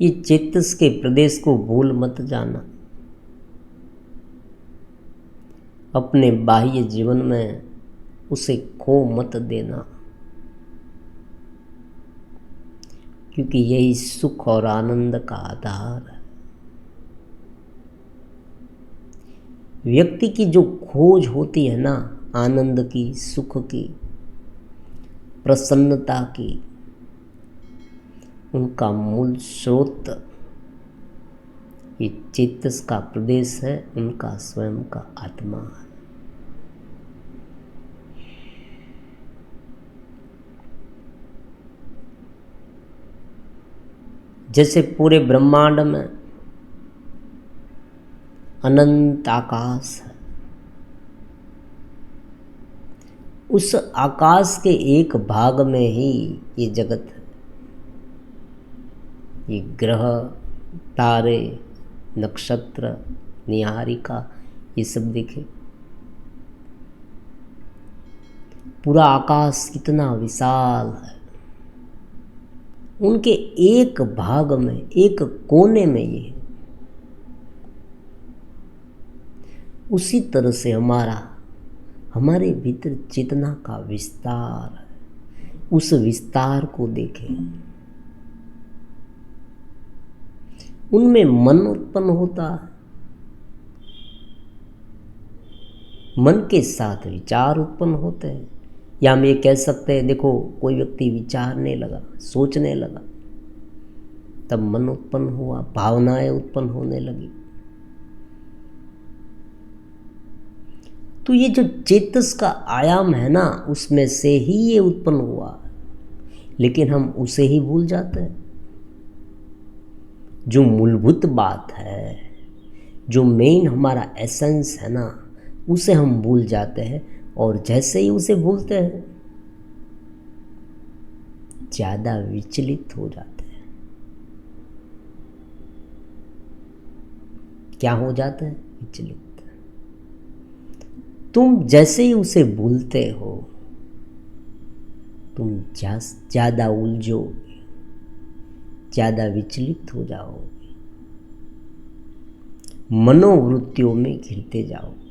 ये चेतस के प्रदेश को भूल मत जाना। अपने बाह्य जीवन में उसे खो मत देना, क्योंकि यही सुख और आनंद का आधार है। व्यक्ति की जो खोज होती है ना, आनंद की, सुख की, प्रसन्नता की, उनका मूल स्रोत ये चेतस का प्रदेश है, उनका स्वयं का आत्मा है। जैसे पूरे ब्रह्मांड में अनंत आकाश है, उस आकाश के एक भाग में ही ये जगत है। ये ग्रह, तारे, नक्षत्र, निहारिका, ये सब देखे। पूरा आकाश कितना विशाल है, उनके एक भाग में, एक कोने में ये है। उसी तरह से हमारे भीतर चेतना का विस्तार है। उस विस्तार को देखें। उनमें मन उत्पन्न होता है, मन के साथ विचार उत्पन्न होते हैं। या हम ये कह सकते हैं, देखो कोई व्यक्ति विचारने लगा, सोचने लगा, तब मन उत्पन्न हुआ, भावनाएं उत्पन्न होने लगी। तो ये जो चेतस का आयाम है ना, उसमें से ही ये उत्पन्न हुआ, लेकिन हम उसे ही भूल जाते हैं। जो मूलभूत बात है, जो मेन हमारा एसेंस है ना, उसे हम भूल जाते हैं। और जैसे ही उसे भूलते हैं, ज़्यादा विचलित हो जाते हैं। क्या हो जाते हैं? विचलित। तुम जैसे ही उसे भूलते हो, तुम ज़्यादा उलझोगे, ज़्यादा विचलित हो जाओगे, मनोवृत्तियों में घिरते जाओगे।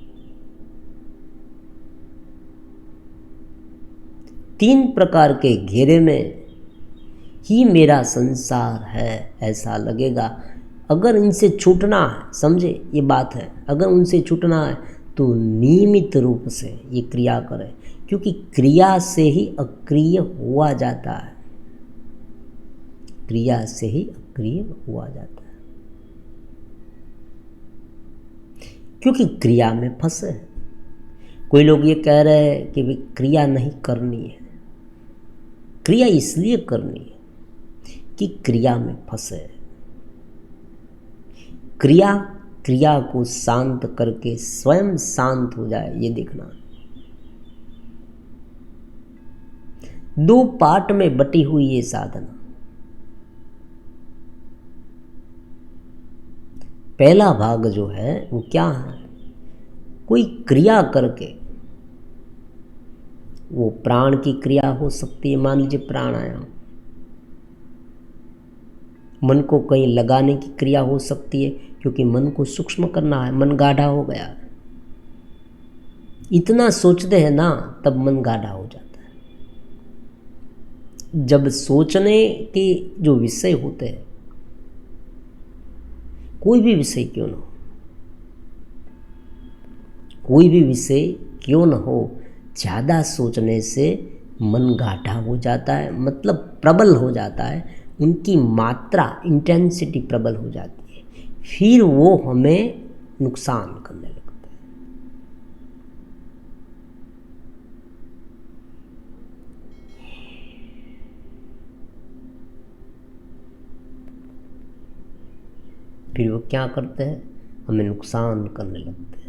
3 प्रकार के घेरे में ही मेरा संसार है, ऐसा लगेगा। अगर इनसे छूटना है, समझे ये बात है, अगर उनसे छूटना है तो नियमित रूप से ये क्रिया करें, क्योंकि क्रिया से ही अक्रिय हुआ जाता है। क्रिया से ही अक्रिय हुआ जाता है, क्योंकि क्रिया में फंसे हैं। कोई लोग ये कह रहे हैं कि भाई क्रिया नहीं करनी है। क्रिया इसलिए करनी है कि क्रिया में फंसे। क्रिया को शांत करके स्वयं शांत हो जाए, ये देखना। 2 पार्ट में बटी हुई ये साधना। पहला भाग जो है वो क्या है? कोई क्रिया करके, वो प्राण की क्रिया हो सकती है। मान लीजिए प्राणायाम, मन को कहीं लगाने की क्रिया हो सकती है, क्योंकि मन को सूक्ष्म करना है, मन गाढ़ा हो गया है। इतना सोचते हैं ना, तब मन गाढ़ा हो जाता है। जब सोचने के जो विषय होते हैं, कोई भी विषय क्यों न हो, कोई भी विषय क्यों न हो, ज़्यादा सोचने से मन गाढ़ा हो जाता है, मतलब प्रबल हो जाता है। उनकी मात्रा, इंटेंसिटी प्रबल हो जाती है, फिर वो हमें नुकसान करने लगता है। फिर वो क्या करते हैं? हमें नुकसान करने लगते हैं।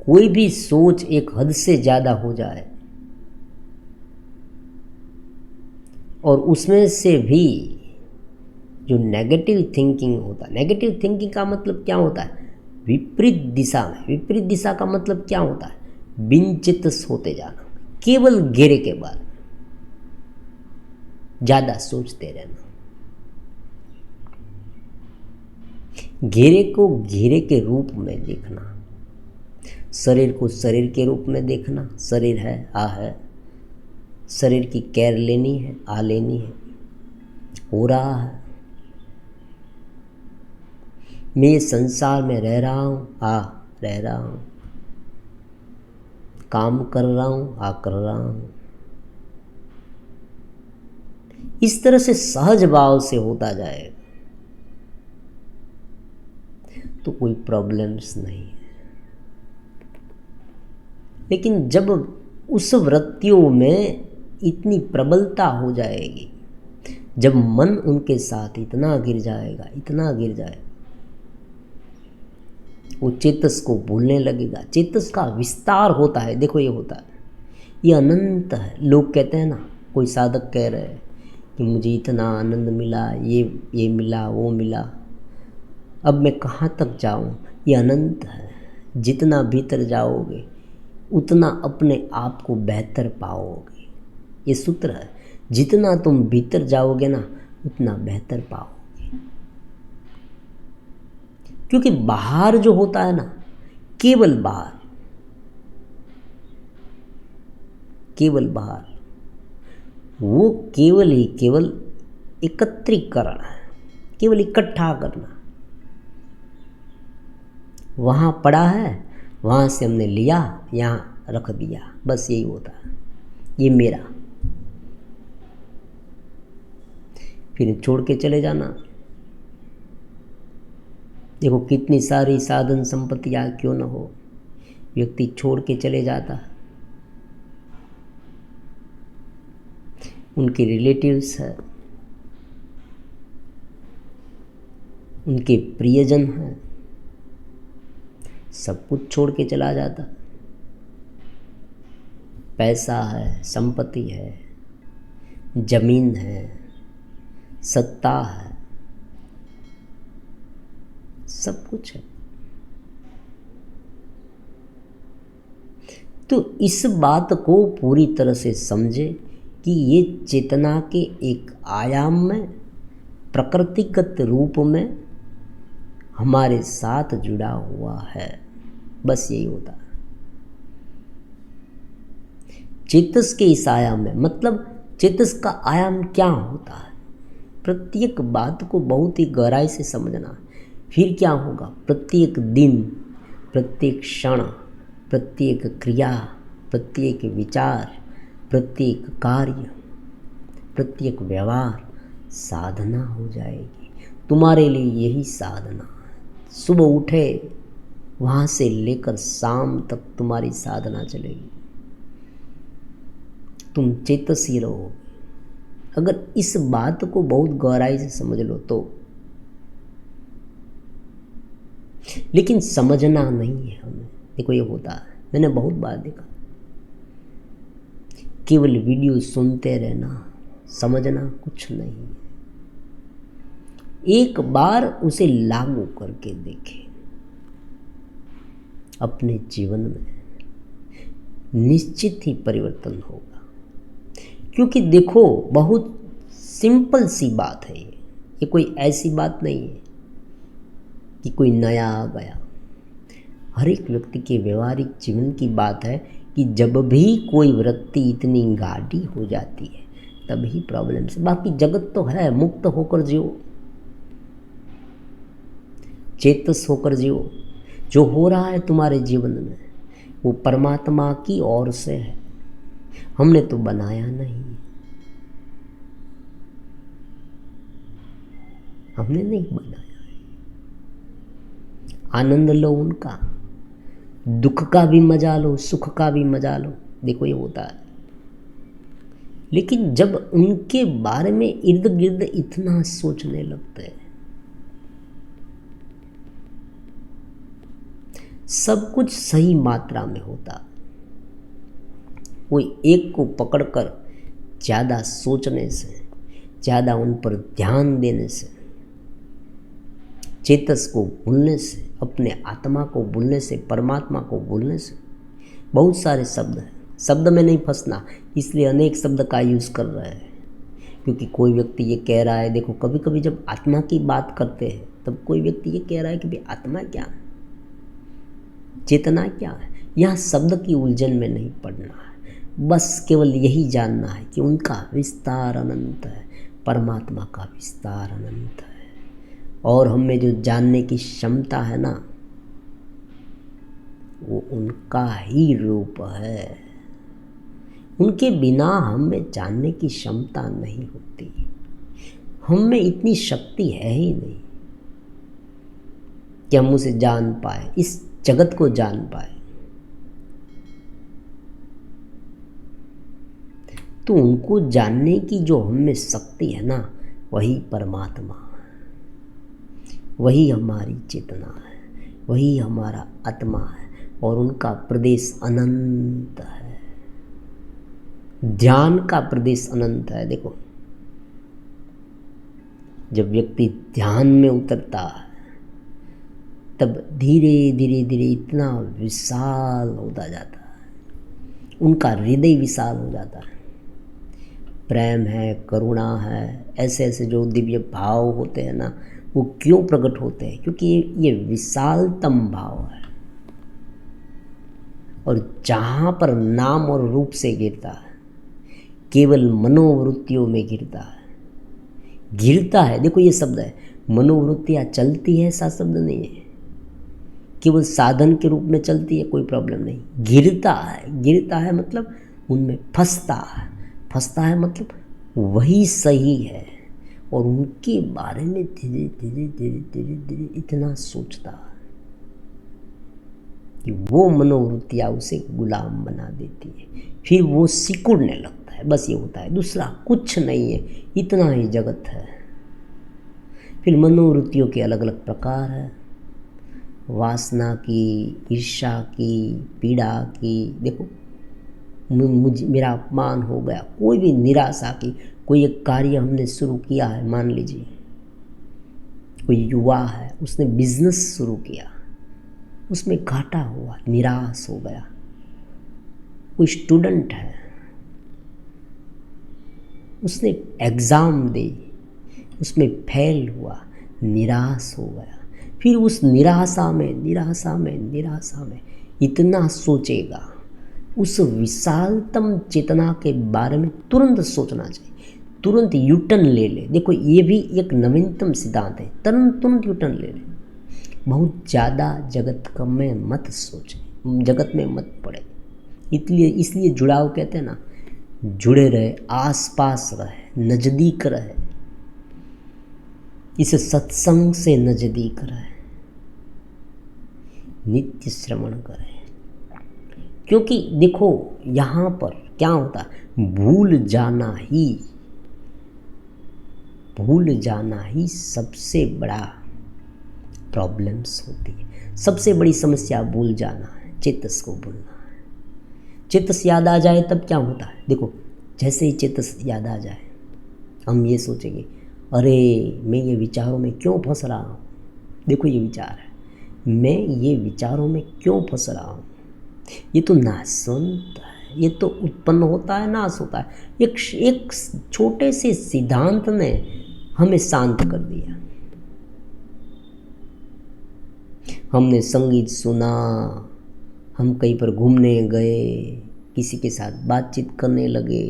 कोई भी सोच एक हद से ज़्यादा हो जाए और उसमें से भी जो नेगेटिव थिंकिंग होता है, नेगेटिव थिंकिंग का मतलब क्या होता है? विपरीत दिशा में। विपरीत दिशा का मतलब क्या होता है? विंचित होते जाना, केवल घेरे के बाद ज़्यादा सोचते रहना। घेरे को घेरे के रूप में देखना, शरीर को शरीर के रूप में देखना। शरीर है, आ है, शरीर की केयर लेनी है, आ लेनी है, हो रहा है। मैं संसार में रह रहा हूँ, आ रह रहा हूँ, काम कर रहा हूँ, आ कर रहा हूँ। इस तरह से सहज भाव से होता जाएगा तो कोई प्रॉब्लम्स नहीं है। लेकिन जब उस वृत्तियों में इतनी प्रबलता हो जाएगी, जब मन उनके साथ इतना गिर जाएगा, इतना गिर जाएगा, वो चेतस को भूलने लगेगा। चेतस का विस्तार होता है। देखो ये होता है, ये अनंत है। लोग कहते हैं ना, कोई साधक कह रहे हैं कि मुझे इतना आनंद मिला, ये मिला, वो मिला, अब मैं कहाँ तक जाऊँ। ये अनंत है। जितना भीतर जाओगे उतना अपने आप को बेहतर पाओगे। ये सूत्र है, जितना तुम भीतर जाओगे ना उतना बेहतर पाओगे। क्योंकि बाहर जो होता है ना, केवल बाहर, केवल बाहर, वो केवल ही केवल एकत्रीकरण है, केवल इकट्ठा करना। वहाँ पड़ा है, वहाँ से हमने लिया, यहाँ रख दिया, बस यही होता है। ये मेरा, फिर छोड़ के चले जाना। देखो कितनी सारी साधन संपत्तियाँ क्यों न हो, व्यक्ति छोड़ के चले जाता है। उनके रिलेटिव्स है, उनके प्रियजन हैं, सब कुछ छोड़ के चला जाता। पैसा है, संपत्ति है, जमीन है, सत्ता है, सब कुछ है। तो इस बात को पूरी तरह से समझे कि ये चेतना के एक आयाम में, प्रकृतिगत रूप में हमारे साथ जुड़ा हुआ है। बस यही होता है। चेतस के इस आयाम में, मतलब चेतस का आयाम क्या होता है, प्रत्येक बात को बहुत ही गहराई से समझना। फिर क्या होगा, प्रत्येक दिन, प्रत्येक क्षण, प्रत्येक क्रिया, प्रत्येक विचार, प्रत्येक कार्य, प्रत्येक व्यवहार साधना हो जाएगी। तुम्हारे लिए यही साधना है। सुबह उठे वहाँ से लेकर शाम तक तुम्हारी साधना चलेगी। तुम चेतसी रहो। अगर इस बात को बहुत गहराई से समझ लो तो। लेकिन समझना नहीं है हमें। देखो ये होता है, मैंने बहुत बार देखा, केवल वीडियो सुनते रहना, समझना कुछ नहीं। एक बार उसे लागू करके देखें अपने जीवन में, निश्चित ही परिवर्तन होगा। क्योंकि देखो बहुत सिंपल सी बात है ये कोई ऐसी बात नहीं है कि कोई नया आ गया। हर एक व्यक्ति के व्यवहारिक जीवन की बात है कि जब भी कोई वृत्ति इतनी गाढ़ी हो जाती है तभी प्रॉब्लम से। बाकी जगत तो है, मुक्त होकर जियो, चेतस होकर जियो। जो हो रहा है तुम्हारे जीवन में वो परमात्मा की ओर से है, हमने तो बनाया नहीं, हमने नहीं बनाया। आनंद लो उनका, दुख का भी मजा लो, सुख का भी मजा लो। देखो ये होता है। लेकिन जब उनके बारे में इर्द गिर्द इतना सोचने लगते हैं, सब कुछ सही मात्रा में होता। कोई एक को पकड़कर ज़्यादा सोचने से, ज़्यादा उन पर ध्यान देने से, चेतस को भूलने से, अपने आत्मा को भूलने से, परमात्मा को भूलने से, बहुत सारे शब्द हैं। शब्द में नहीं फंसना, इसलिए अनेक शब्द का यूज़ कर रहे हैं। क्योंकि कोई व्यक्ति ये कह रहा है, देखो कभी कभी जब आत्मा की बात करते हैं तब कोई व्यक्ति ये कह रहा है कि भाई आत्मा क्या है, चेतना क्या है। यहाँ शब्द की उलझन में नहीं पड़ना है, बस केवल यही जानना है कि उनका विस्तार अनंत है, परमात्मा का विस्तार अनंत है। और हमें जो जानने की क्षमता है ना, वो उनका ही रूप है। उनके बिना हमें जानने की क्षमता नहीं होती। हम में इतनी शक्ति है ही नहीं कि हम उसे जान पाए, इस जगत को जान पाए। तो उनको जानने की जो हमें शक्ति है ना, वही परमात्मा है, वही हमारी चेतना है, वही हमारा आत्मा है। और उनका प्रदेश अनंत है, ध्यान का प्रदेश अनंत है। देखो जब व्यक्ति ध्यान में उतरता है तब धीरे धीरे धीरे इतना विशाल होता जाता है, उनका हृदय विशाल हो जाता है। प्रेम है, करुणा है, ऐसे ऐसे जो दिव्य भाव होते हैं ना, वो क्यों प्रकट होते हैं? क्योंकि ये विशालतम भाव है। और जहाँ पर नाम और रूप से गिरता है, केवल मनोवृत्तियों में गिरता है। देखो ये शब्द है, मनोवृत्तियाँ चलती है, ऐसा शब्द नहीं है। केवल साधन के रूप में चलती है, कोई प्रॉब्लम नहीं। गिरता है मतलब उनमें फंसता है मतलब वही सही है। और उनके बारे में धीरे धीरे धीरे धीरे धीरे इतना सोचता है कि वो मनोवृत्तियाँ उसे गुलाम बना देती है। फिर वो सिकुड़ने लगता है, बस ये होता है, दूसरा कुछ नहीं है, इतना ही जगत है। फिर मनोवृत्तियों के अलग अलग प्रकार है, वासना की, ईर्ष्या की, पीड़ा की। देखो मेरा अपमान हो गया, कोई भी निराशा की। कोई एक कार्य हमने शुरू किया है, मान लीजिए कोई युवा है, उसने बिजनेस शुरू किया, उसमें घाटा हुआ, निराश हो गया। कोई स्टूडेंट है, उसने एग्ज़ाम दी, उसमें फेल हुआ, निराश हो गया। फिर उस निराशा में इतना सोचेगा। उस विशालतम चेतना के बारे में तुरंत सोचना चाहिए, तुरंत यूटर्न ले ले। देखो ये भी एक नवीनतम सिद्धांत है, तुरंत यूटर्न ले ले। बहुत ज़्यादा जगत में मत सोचे, जगत में मत पड़े। इसलिए जुड़ाव कहते हैं ना, जुड़े रहे, आसपास रहे, नज़दीक रहे, इस सत्संग से नज़दीक रहे, नित्य श्रवण करें। क्योंकि देखो यहाँ पर क्या होता है, भूल जाना ही सबसे बड़ा प्रॉब्लम्स होती है। सबसे बड़ी समस्या भूल जाना है, चेतस को भूलना है। चेतस याद आ जाए तब क्या होता है? देखो जैसे ही चेतस याद आ जाए, हम ये सोचेंगे, अरे मैं ये विचारों में क्यों फंस रहा हूँ। देखो ये विचार है, मैं ये विचारों में क्यों फंस रहा हूँ। ये तो नाशवंत है, ये तो उत्पन्न होता है, नाश होता है। एक छोटे से सिद्धांत ने हमें शांत कर दिया। हमने संगीत सुना, हम कहीं पर घूमने गए, किसी के साथ बातचीत करने लगे,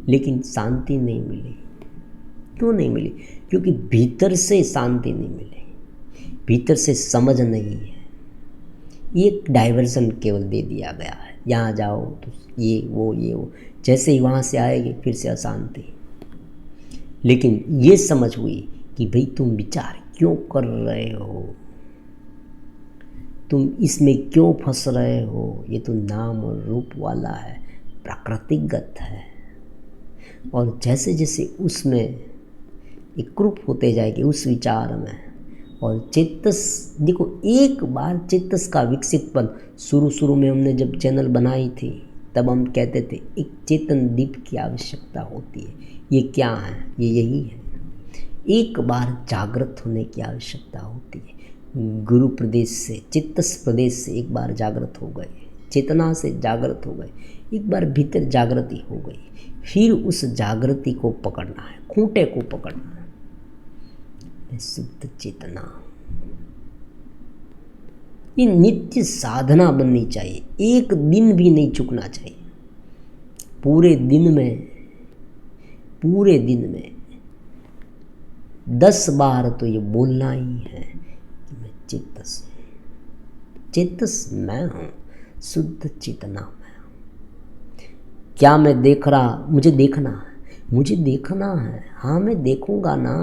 लेकिन शांति नहीं मिली। क्यों नहीं मिली? क्योंकि भीतर से शांति नहीं मिली, भीतर से समझ नहीं है। एक डाइवर्जन केवल दे दिया गया है, यहाँ जाओ तो ये वो, जैसे ही वहाँ से आएगी फिर से अशांति। लेकिन ये समझ हुई कि भाई तुम विचार क्यों कर रहे हो, तुम इसमें क्यों फंस रहे हो। ये तो नाम और रूप वाला है, प्राकृतिकगत है। और जैसे जैसे उसमें एकरूप होते जाएगी उस विचार में, और चेतस, देखो एक बार चेतस का विकसितपन, शुरू में हमने जब चैनल बनाई थी तब हम कहते थे एक चेतन दीप की आवश्यकता होती है। ये क्या है? ये यही है, एक बार जागृत होने की आवश्यकता होती है। गुरु प्रदेश से, चित्तस प्रदेश से एक बार जागृत हो गए, चेतना से जागृत हो गए, एक बार भीतर जागृति हो गई, फिर उस जागृति को पकड़ना है, खूंटे को पकड़ना है। मैं शुद्ध चेतना हूं। ये नित्य साधना बननी चाहिए, एक दिन भी नहीं चूकना चाहिए। पूरे दिन में 10 बार तो ये बोलना ही है कि मैं चेतस हूँ, चेतस मैं हूँ, शुद्ध चेतना मैं हूँ। क्या मैं देख रहा, मुझे देखना है, हाँ मैं देखूंगा ना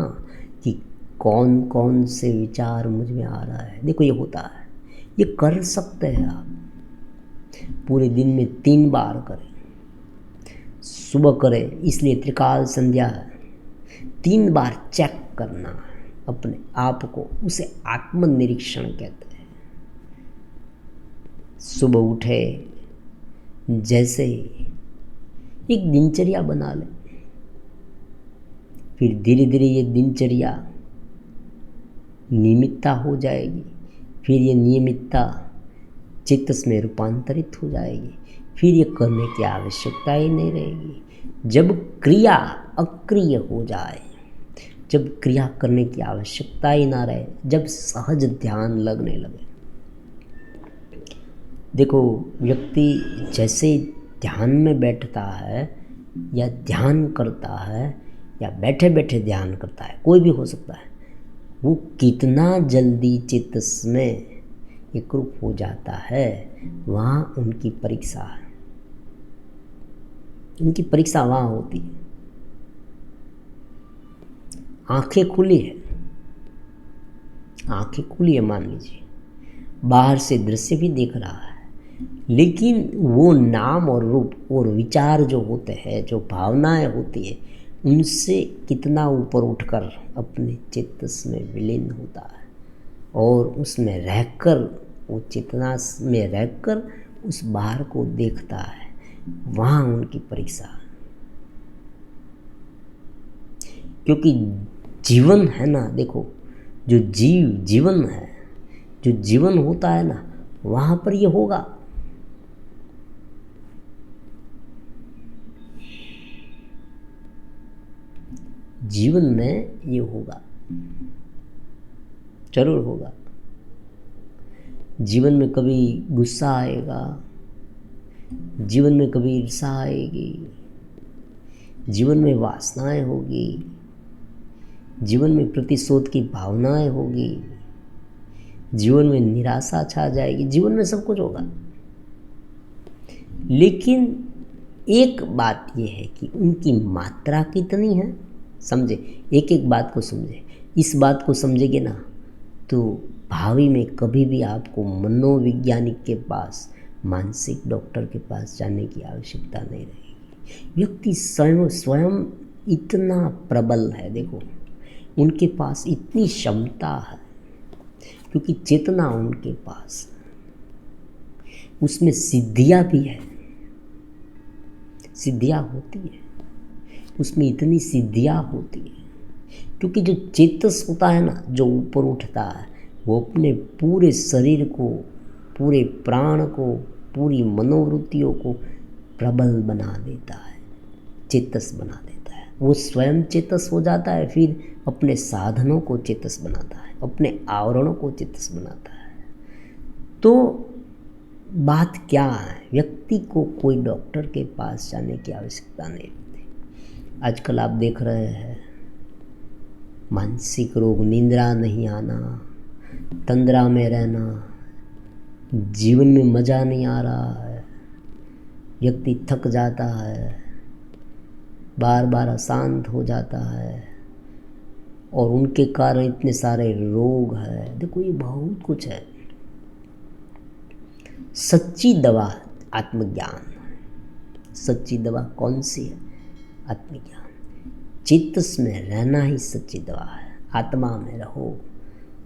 कि कौन कौन से विचार मुझ में आ रहा है। देखो ये होता है, ये कर सकते हैं आप। पूरे दिन में 3 बार करें, सुबह करें, इसलिए त्रिकाल संध्या है। 3 बार चेक करना है अपने आप को, उसे आत्मनिरीक्षण कहते हैं। सुबह उठे जैसे ही एक दिनचर्या बना लें, फिर धीरे धीरे ये दिनचर्या नियमितता हो जाएगी, फिर ये नियमितता चेतस में रूपांतरित हो जाएगी, फिर ये करने की आवश्यकता ही नहीं रहेगी। जब क्रिया अक्रिय हो जाए, जब क्रिया करने की आवश्यकता ही ना रहे, जब सहज ध्यान लगने लगे। देखो व्यक्ति जैसे ध्यान में बैठता है या ध्यान करता है या बैठे बैठे ध्यान करता है, कोई भी हो सकता है, वो कितना जल्दी चेतस में एकरूप हो जाता है, वहाँ उनकी परीक्षा है। उनकी परीक्षा वहाँ होती है। आंखें खुली है मान लीजिए, बाहर से दृश्य भी देख रहा है, लेकिन वो नाम और रूप और विचार जो होते हैं, जो भावनाएं होती है, उनसे कितना ऊपर उठकर अपने चेतस में विलीन होता है और उसमें रहकर, वो चेतना में रहकर उस बाहर को देखता है। वहाँ उनकी परीक्षा, क्योंकि जीवन है ना, देखो जो जीवन है, जो जीवन होता है ना, वहाँ पर ये होगा। जीवन में ये होगा, जरूर होगा। जीवन में कभी गुस्सा आएगा, जीवन में कभी ईर्ष्या आएगी, जीवन में वासनाएं होगी, जीवन में प्रतिशोध की भावनाएं होगी, जीवन में निराशा छा जाएगी, जीवन में सब कुछ होगा। लेकिन एक बात यह है कि उनकी मात्रा कितनी है, समझे, एक एक बात को समझे। इस बात को समझेंगे ना तो भावी में कभी भी आपको मनोवैज्ञानिक के पास, मानसिक डॉक्टर के पास जाने की आवश्यकता नहीं रहेगी। व्यक्ति स्वयं इतना प्रबल है, देखो उनके पास इतनी क्षमता है, क्योंकि चेतना उनके पास, उसमें सिद्धियाँ भी है, सिद्धियाँ होती है, उसमें इतनी सिद्धियाँ होती है। क्योंकि जो चेतस होता है ना, जो ऊपर उठता है, वो अपने पूरे शरीर को, पूरे प्राण को, पूरी मनोवृत्तियों को प्रबल बना देता है, चेतस बना देता है। वो स्वयं चेतस हो जाता है, फिर अपने साधनों को चेतस बनाता है, अपने आवरणों को चेतस बनाता है। तो बात क्या है, व्यक्ति को कोई डॉक्टर के पास जाने की आवश्यकता नहीं होती। आजकल आप देख रहे हैं मानसिक रोग, निंद्रा नहीं आना, तंद्रा में रहना, जीवन में मज़ा नहीं आ रहा है, व्यक्ति थक जाता है, बार बार अशांत हो जाता है, और उनके कारण इतने सारे रोग हैं। देखो ये बहुत कुछ है। सच्ची दवा आत्मज्ञान। सच्ची दवा कौन सी है? आत्मज्ञान। चेतस में रहना ही सच्ची दवा है। आत्मा में रहो,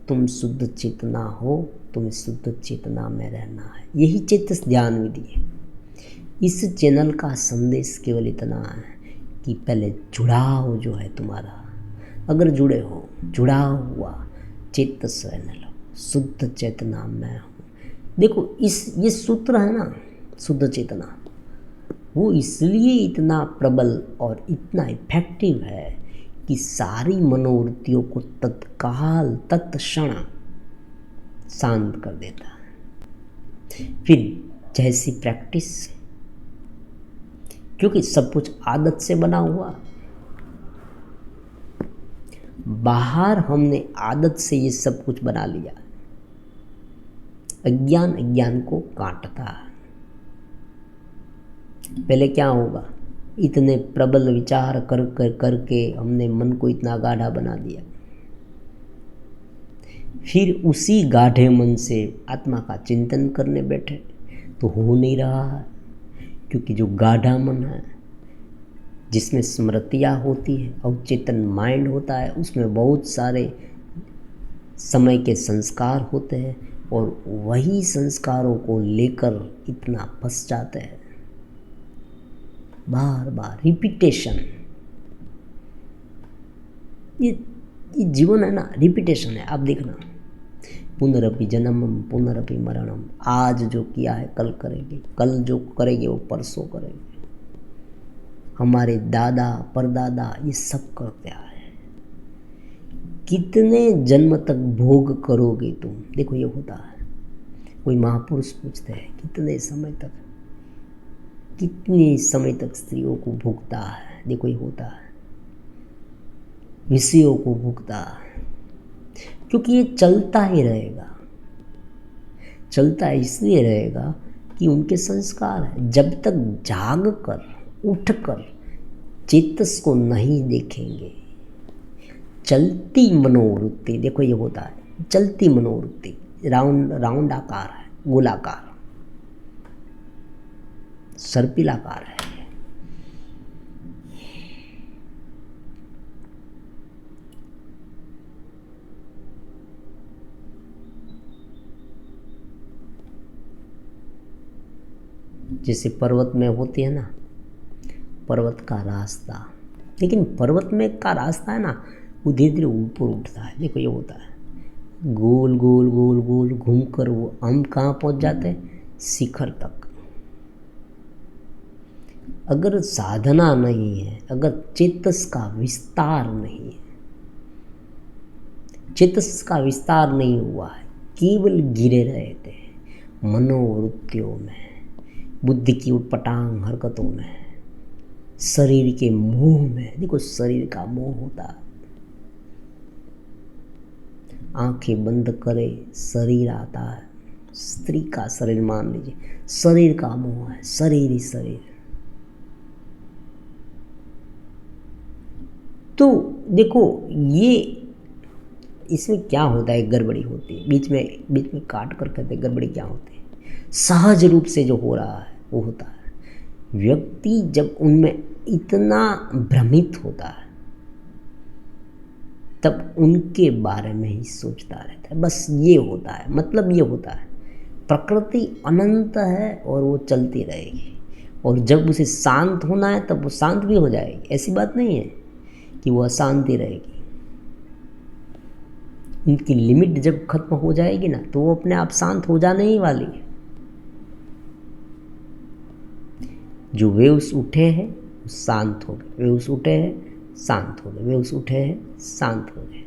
तुम शुद्ध चेतना हो, तुम्हें शुद्ध चेतना में रहना है। यही चेतस ध्यान विधि है। इस चैनल का संदेश केवल इतना है कि पहले जुड़ाव जो है तुम्हारा, अगर जुड़े हो, जुड़ाव हुआ, चेतस रहने लो, शुद्ध चेतना मैं हूँ। देखो ये सूत्र है ना, शुद्ध चेतना, वो इसलिए इतना प्रबल और इतना इफेक्टिव है कि सारी मनोवृत्तियों को तत्काल तत्क्षण शांत कर देता है। फिर जैसी प्रैक्टिस, क्योंकि सब कुछ आदत से बना हुआ, बाहर हमने आदत से ये सब कुछ बना लिया। अज्ञान अज्ञान को काटता है। पहले क्या होगा, इतने प्रबल विचार करके हमने मन को इतना गाढ़ा बना दिया, फिर उसी गाढ़े मन से आत्मा का चिंतन करने बैठे तो हो नहीं रहा है। क्योंकि जो गाढ़ा मन है, जिसमें स्मृतियाँ होती है, अवचेतन माइंड होता है, उसमें बहुत सारे समय के संस्कार होते हैं और वही संस्कारों को लेकर इतना फंस जाते हैं। बार बार रिपीटेशन, ये जीवन है ना, रिपीटेशन है। आप देखना, पुनरपि जन्मम पुनरपि मरणम, आज जो किया है कल करेंगे, कल जो करेंगे वो परसों करेंगे। हमारे दादा परदादा ये सब करते आए। कितने जन्म तक भोग करोगे तुम? देखो ये होता है। कोई महापुरुष पूछते हैं कितने समय तक, कितने समय तक स्त्रियों को भोगता है? देखो ये होता है, विषयों को भोगता है, क्योंकि ये चलता ही रहेगा। चलता इसलिए रहेगा कि उनके संस्कार है। जब तक जाग कर उठकर चेतस को नहीं देखेंगे, चलती मनोवृत्ति, देखो ये होता है, चलती मनोवृत्ति, राउंड आकार है, गोलाकार, सर्पिलाकार है। जैसे पर्वत में होती है ना, पर्वत का रास्ता, लेकिन पर्वत में का रास्ता है ना, वो धीरे धीरे ऊपर उठता है। देखो ये होता है, गोल गोल गोल गोल घूम कर वो हम कहाँ पहुँच जाते हैं? शिखर तक। अगर साधना नहीं है, अगर चेतस का विस्तार नहीं है, चेतस का विस्तार नहीं हुआ है, केवल गिरे रहते हैं मनोवृत्तियों में, बुद्धि की उटपटांग हरकतों में, शरीर के मोह में। देखो शरीर का मोह होता है, आंखें बंद करे शरीर आता है, स्त्री का शरीर मान लीजिए, शरीर का मोह है, शरीर ही शरीर। तो देखो ये इसमें क्या होता है, गड़बड़ी होती है, बीच में काट कर कहते गड़बड़ी क्या होती है। सहज रूप से जो हो रहा है वो होता है। व्यक्ति जब उनमें इतना भ्रमित होता है तब उनके बारे में ही सोचता रहता है। बस ये होता है, मतलब ये होता है, प्रकृति अनंत है और वो चलती रहेगी, और जब उसे शांत होना है तब वो शांत भी हो जाएगी। ऐसी बात नहीं है कि वो अशांति रहेगी। उनकी लिमिट जब खत्म हो जाएगी ना तो वो अपने आप शांत हो जाने ही वाली है। जो वेव्स उठे हैं शांत हो गए, वेव्स उठे हैं शांत हो गए, वेव्स उठे हैं शांत हो गए।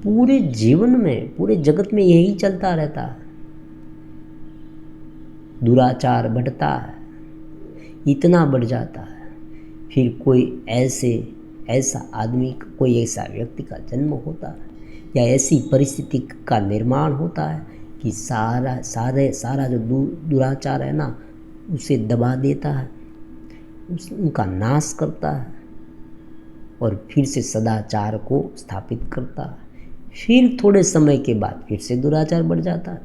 पूरे जीवन में, पूरे जगत में यही चलता रहता है। दुराचार बढ़ता है, इतना बढ़ जाता है, फिर कोई ऐसा आदमी, कोई ऐसा व्यक्ति का जन्म होता है या ऐसी परिस्थिति का निर्माण होता है कि सारा जो दुराचार है ना उसे दबा देता है, उनका नाश करता है और फिर से सदाचार को स्थापित करता है। फिर थोड़े समय के बाद फिर से दुराचार बढ़ जाता है,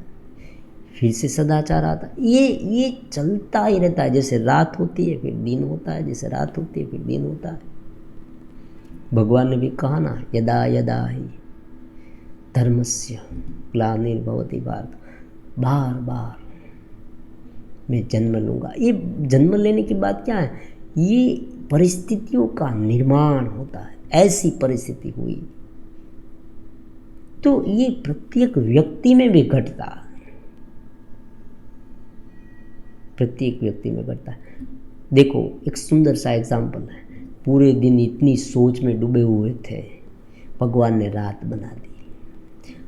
फिर से सदाचार आता है। ये चलता ही रहता है। जैसे रात होती है फिर दिन होता है, जैसे रात होती है फिर दिन होता है। भगवान ने भी कहा ना, यदा यदा ही धर्मस्य ग्लानिर्भवति भारत, बार बार मैं जन्म लूँगा। ये जन्म लेने की बात क्या है, ये परिस्थितियों का निर्माण होता है। ऐसी परिस्थिति हुई तो ये प्रत्येक व्यक्ति में भी घटता है। प्रत्येक व्यक्ति में घटता है। देखो एक सुंदर सा एग्जाम्पल है, पूरे दिन इतनी सोच में डूबे हुए थे, भगवान ने रात बना दी।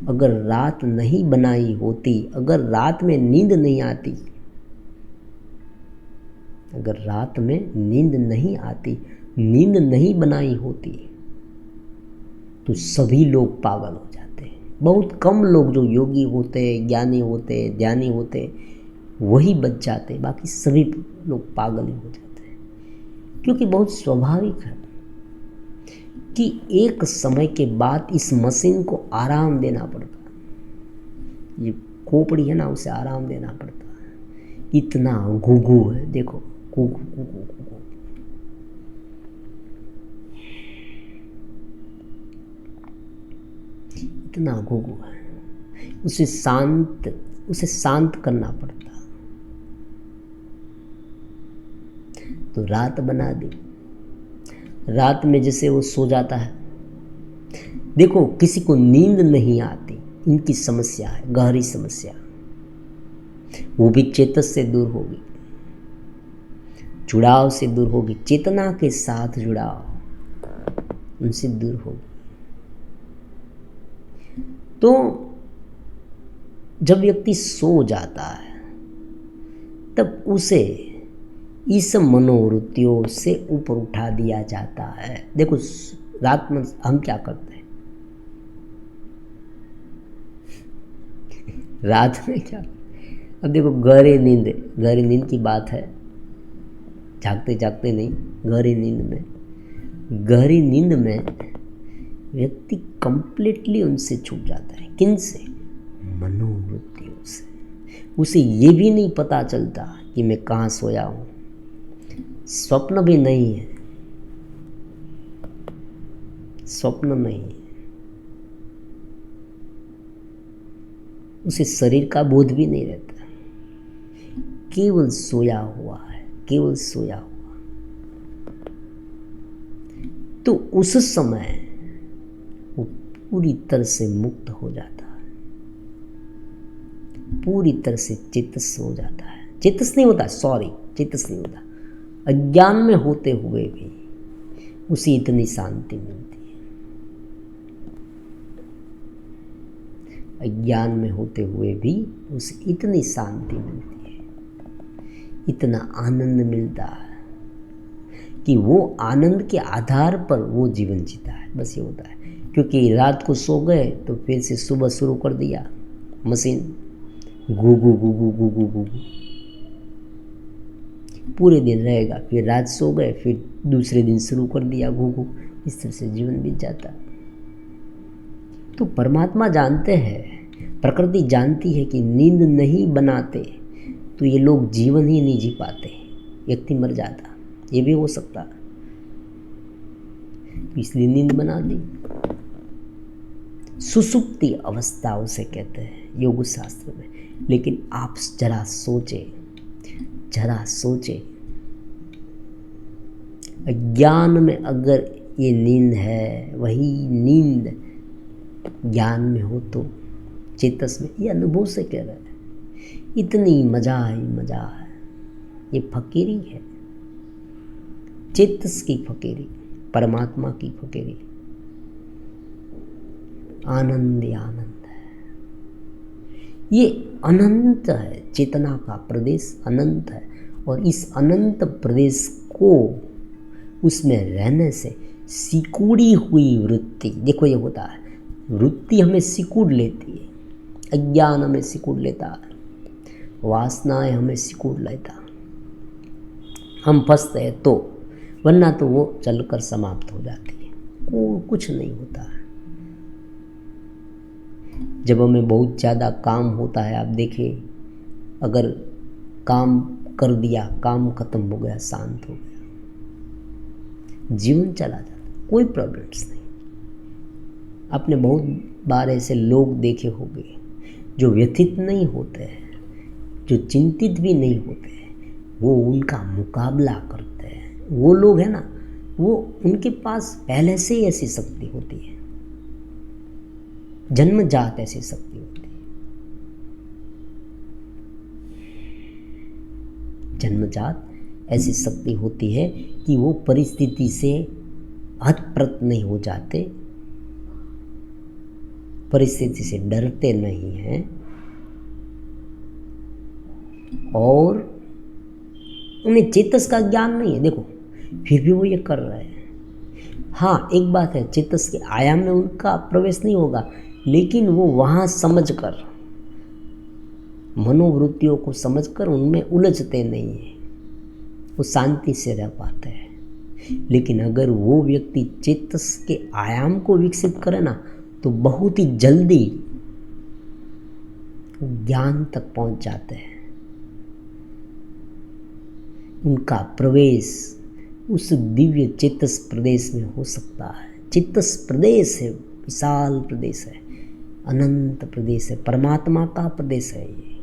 अगर रात नहीं बनाई होती, अगर रात में नींद नहीं आती, अगर रात में नींद नहीं आती, नींद नहीं बनाई होती, तो सभी लोग पागल हो जाते हैं। बहुत कम लोग जो योगी होते, ज्ञानी होते, ध्यानी होते, वही बच जाते, बाकी सभी लोग पागल ही हो जाते हैं। क्योंकि बहुत स्वाभाविक है कि एक समय के बाद इस मशीन को आराम देना पड़ता है। ये खोपड़ी है ना, उसे आराम देना पड़ता है। इतना घुघू है, देखो घुघू घुघू घुघू। इतना घुघू है, उसे शांत करना पड़ता। तो रात बना दी। रात में जैसे वो सो जाता है, देखो किसी को नींद नहीं आती, इनकी समस्या है, गहरी समस्या। वो भी चेतस से दूर होगी, जुड़ाव से दूर होगी, चेतना के साथ जुड़ाव उनसे दूर होगी। तो जब व्यक्ति सो जाता है तब उसे इस मनोवृत्तियों से ऊपर उठा दिया जाता है। देखो रात में हम क्या करते हैं, रात में क्या, अब देखो गहरी नींद की बात है, जागते जागते नहीं, गहरी नींद में व्यक्ति कंप्लीटली उनसे छूट जाता है। किन से? मनोवृत्तियों से। उसे ये भी नहीं पता चलता कि मैं कहाँ सोया हूँ, स्वप्न भी नहीं है, स्वप्न नहीं है, उसे शरीर का बोध भी नहीं रहता, केवल सोया हुआ है, केवल सोया हुआ। तो उस समय वो पूरी तरह से मुक्त हो जाता है, पूरी तरह से चेतस हो जाता है। चेतस नहीं होता, चेतस नहीं होता, अज्ञान में होते हुए भी उसे इतनी शांति मिलती है। अज्ञान में होते हुए भी उसे इतनी शांति मिलती है, इतना आनंद मिलता है कि वो आनंद के आधार पर वो जीवन जीता है। बस ये होता है, क्योंकि रात को सो गए तो फिर से सुबह शुरू कर दिया मशीन, घुघू घुघू घुघू घुघू, पूरे दिन रहेगा, फिर रात सो गए, फिर दूसरे दिन शुरू कर दिया घुघू। इस तरह से जीवन बीत जाता। तो परमात्मा जानते हैं, प्रकृति जानती है कि नींद नहीं बनाते तो ये लोग जीवन ही नहीं जी पाते, व्यक्ति मर जाता। ये भी हो सकता है, इसलिए नींद बना दी। सुसुप्ति अवस्था उसे कहते हैं योग शास्त्र में। लेकिन आप जरा सोचे, अज्ञान में अगर ये नींद है, वही नींद ज्ञान में हो तो, चेतस में, ये अनुभव से कह रहे हैं, इतनी मजा है। ये फकीरी है, चेतस की फकीरी, परमात्मा की फकीरी। आनंद ही आनंद है, ये अनंत है, चेतना का प्रदेश अनंत है। और इस अनंत प्रदेश को, उसमें रहने से सिकुड़ी हुई वृत्ति, देखो ये होता है, वृत्ति हमें सिकुड़ लेती है, अज्ञान हमें सिकुड़ लेता है, वासनाएं हमें सिकुड़ लेता, हम फंसते हैं तो, वरना तो वो चलकर समाप्त हो जाती है, कुछ नहीं होता है। जब हमें बहुत ज़्यादा काम होता है, आप देखिए, अगर काम कर दिया, काम खत्म हो गया, शांत हो गया, जीवन चला जाता, कोई प्रॉब्लम्स नहीं। आपने बहुत बार ऐसे लोग देखे होंगे जो व्यथित नहीं होते हैं, जो चिंतित भी नहीं होते हैं, वो उनका मुकाबला करते हैं। वो लोग हैं ना, वो उनके पास पहले से ही ऐसी शक्ति होती है, जन्मजात ऐसी शक्ति होती है। जन्मजात ऐसी शक्ति होती है कि वो परिस्थिति से हतप्रत नहीं हो जाते, परिस्थिति से डरते नहीं हैं और उन्हें चेतस का ज्ञान नहीं है। देखो फिर भी वो ये कर रहे हैं। हाँ एक बात है, चेतस के आयाम में उनका प्रवेश नहीं होगा, लेकिन वो वहाँ समझकर, मनोवृत्तियों को समझकर उनमें उलझते नहीं हैं, वो शांति से रह पाते हैं। लेकिन अगर वो व्यक्ति चेतस के आयाम को विकसित करे ना, तो बहुत ही जल्दी ज्ञान तक पहुंच जाते हैं। उनका प्रवेश उस दिव्य चेतस प्रदेश में हो सकता है। चेतस प्रदेश है, विशाल प्रदेश है, अनंत प्रदेश है, परमात्मा का प्रदेश है ये।